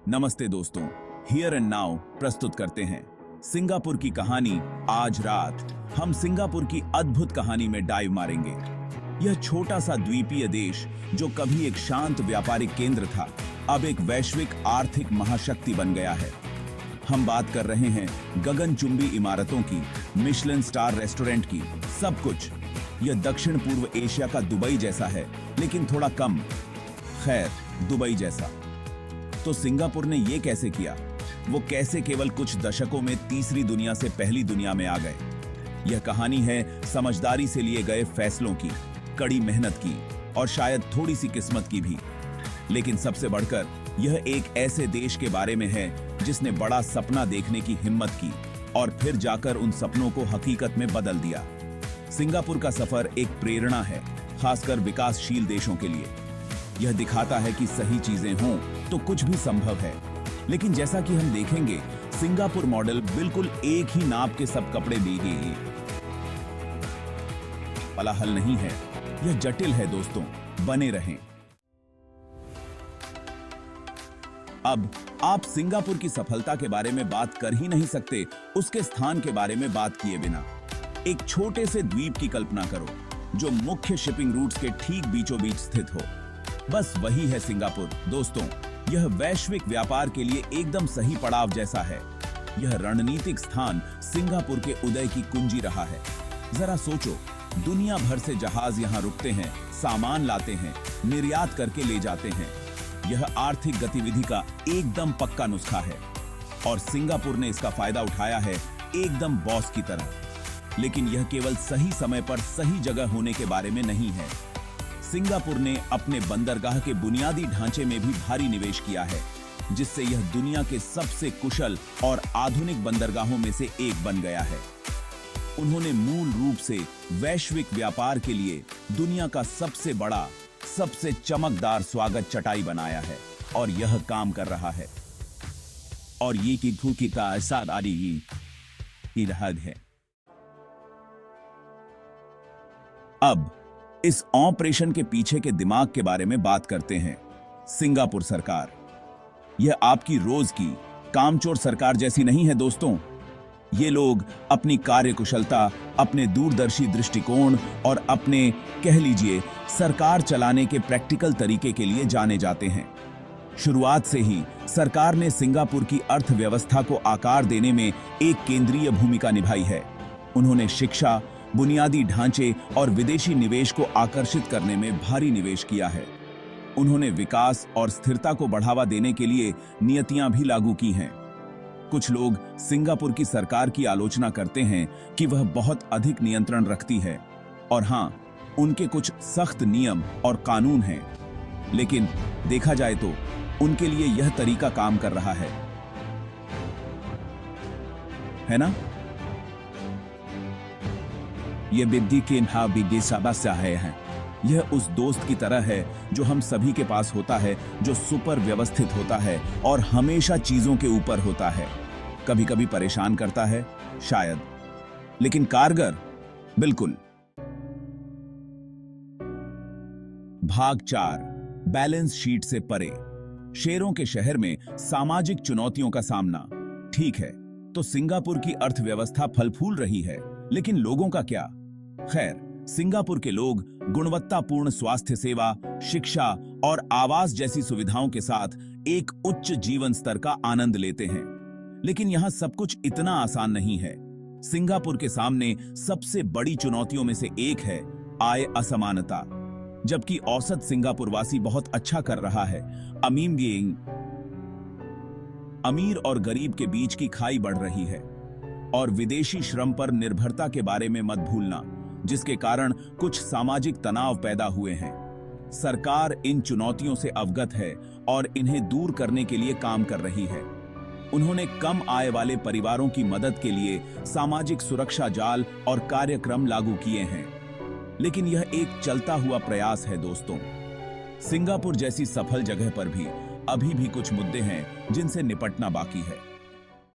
नमस्ते दोस्तों, here and now प्रस्तुत करते हैं सिंगापुर की कहानी। आज रात हम सिंगापुर की अद्भुत कहानी में डाइव मारेंगे। यह छोटा सा द्वीपीय देश जो कभी एक शांत व्यापारिक केंद्र था, अब एक वैश्विक आर्थिक महाशक्ति बन गया है। हम बात कर रहे हैं गगनचुंबी इमारतों की, मिशेलिन स्टार रेस्टोरेंट की, सब कुछ। यह दक्षिण पूर्व एशिया का दुबई जैसा है, लेकिन थोड़ा कम। खैर, दुबई जैसा। तो सिंगापुर ने यह कैसे किया? वो कैसे केवल कुछ दशकों में तीसरी दुनिया से पहली दुनिया में आ गए? यह कहानी है समझदारी से लिए गए फैसलों की, कड़ी मेहनत की और शायद थोड़ी सी किस्मत की भी। लेकिन सबसे बढ़कर यह एक ऐसे देश के बारे में है जिसने बड़ा सपना देखने की हिम्मत की और फिर जाकर उन सपनों को हकीकत में बदल दिया। सिंगापुर का सफर एक प्रेरणा है, खासकर विकासशील देशों के लिए। यह दिखाता है कि सही चीजें हों तो कुछ भी संभव है। लेकिन जैसा कि हम देखेंगे, सिंगापुर मॉडल बिल्कुल एक ही नाप के सब कपड़े भी वाला हल नहीं है। यह जटिल है दोस्तों, बने रहें। अब आप सिंगापुर की सफलता के बारे में बात कर ही नहीं सकते उसके स्थान के बारे में बात किए बिना। एक छोटे से द्वीप की कल्पना करो जो मुख्य शिपिंग रूट्स के ठीक बीचों बीच स्थित हो। बस वही है सिंगापुर दोस्तों। यह वैश्विक व्यापार के लिए एकदम सही पड़ाव जैसा है। यह रणनीतिक स्थान सिंगापुर के उदय की कुंजी रहा है। जरा सोचो, दुनिया भर से जहाज यहाँ रुकते हैं, सामान लाते हैं, निर्यात करके ले जाते हैं। यह आर्थिक गतिविधि का एकदम पक्का नुस्खा है और सिंगापुर ने इसका फायदा उठाया है एकदम बॉस की तरह। लेकिन यह केवल सही समय पर सही जगह होने के बारे में नहीं है। सिंगापुर ने अपने बंदरगाह के बुनियादी ढांचे में भी भारी निवेश किया है, जिससे यह दुनिया के सबसे कुशल और आधुनिक बंदरगाहों में से एक बन गया है। उन्होंने मूल रूप से वैश्विक व्यापार के लिए दुनिया का सबसे बड़ा, सबसे चमकदार स्वागत चटाई बनाया है और यह काम कर रहा है। और ये की भूखी का सादारी ही हद है। अब इस ऑपरेशन के पीछे के दिमाग के बारे में बात करते हैं। सिंगापुर सरकार, यह आपकी रोज की कामचोर सरकार जैसी नहीं है दोस्तों। ये लोग अपनी कार्यकुशलता, अपने दूरदर्शी दृष्टिकोण और अपने, कह लीजिए, सरकार चलाने के प्रैक्टिकल तरीके के लिए जाने जाते हैं। शुरुआत से ही सरकार ने सिंगापुर की अर्थव्यवस्था को आकार देने में एक केंद्रीय भूमिका निभाई है। उन्होंने शिक्षा, बुनियादी ढांचे और विदेशी निवेश को आकर्षित करने में भारी निवेश किया है। उन्होंने विकास और स्थिरता को बढ़ावा देने के लिए नीतियां भी लागू की हैं। कुछ लोग सिंगापुर की सरकार की आलोचना करते हैं कि वह बहुत अधिक नियंत्रण रखती है, और हां, उनके कुछ सख्त नियम और कानून हैं। लेकिन देखा जाए तो उनके लिए यह तरीका काम कर रहा है ना? यह बिद्दी के बिद्दी समस्या है। यह उस दोस्त की तरह है जो हम सभी के पास होता है, जो सुपर व्यवस्थित होता है और हमेशा चीजों के ऊपर होता है। कभी कभी परेशान करता है शायद, लेकिन कारगर बिल्कुल। भाग 4, बैलेंस शीट से परे। शेरों के शहर में सामाजिक चुनौतियों का सामना। ठीक है, तो सिंगापुर की अर्थव्यवस्था फल फूल रही है, लेकिन लोगों का क्या? खैर, सिंगापुर के लोग गुणवत्तापूर्ण स्वास्थ्य सेवा, शिक्षा और आवास जैसी सुविधाओं के साथ एक उच्च जीवन स्तर का आनंद लेते हैं। लेकिन यहां सब कुछ इतना आसान नहीं है। सिंगापुर के सामने सबसे बड़ी चुनौतियों में से एक है आय असमानता। जबकि औसत सिंगापुरवासी बहुत अच्छा कर रहा है, अमीर और गरीब के बीच की खाई बढ़ रही है। और विदेशी श्रम पर निर्भरता के बारे में मत भूलना, जिसके कारण कुछ सामाजिक तनाव पैदा हुए हैं। सरकार इन चुनौतियों से अवगत है और इन्हें दूर करने के लिए काम कर रही है। उन्होंने कम आय वाले परिवारों की मदद के लिए सामाजिक सुरक्षा जाल और कार्यक्रम लागू किए हैं। लेकिन यह एक चलता हुआ प्रयास है दोस्तों। सिंगापुर जैसी सफल जगह पर भी अभी भी कुछ मुद्दे हैं जिनसे निपटना बाकी है।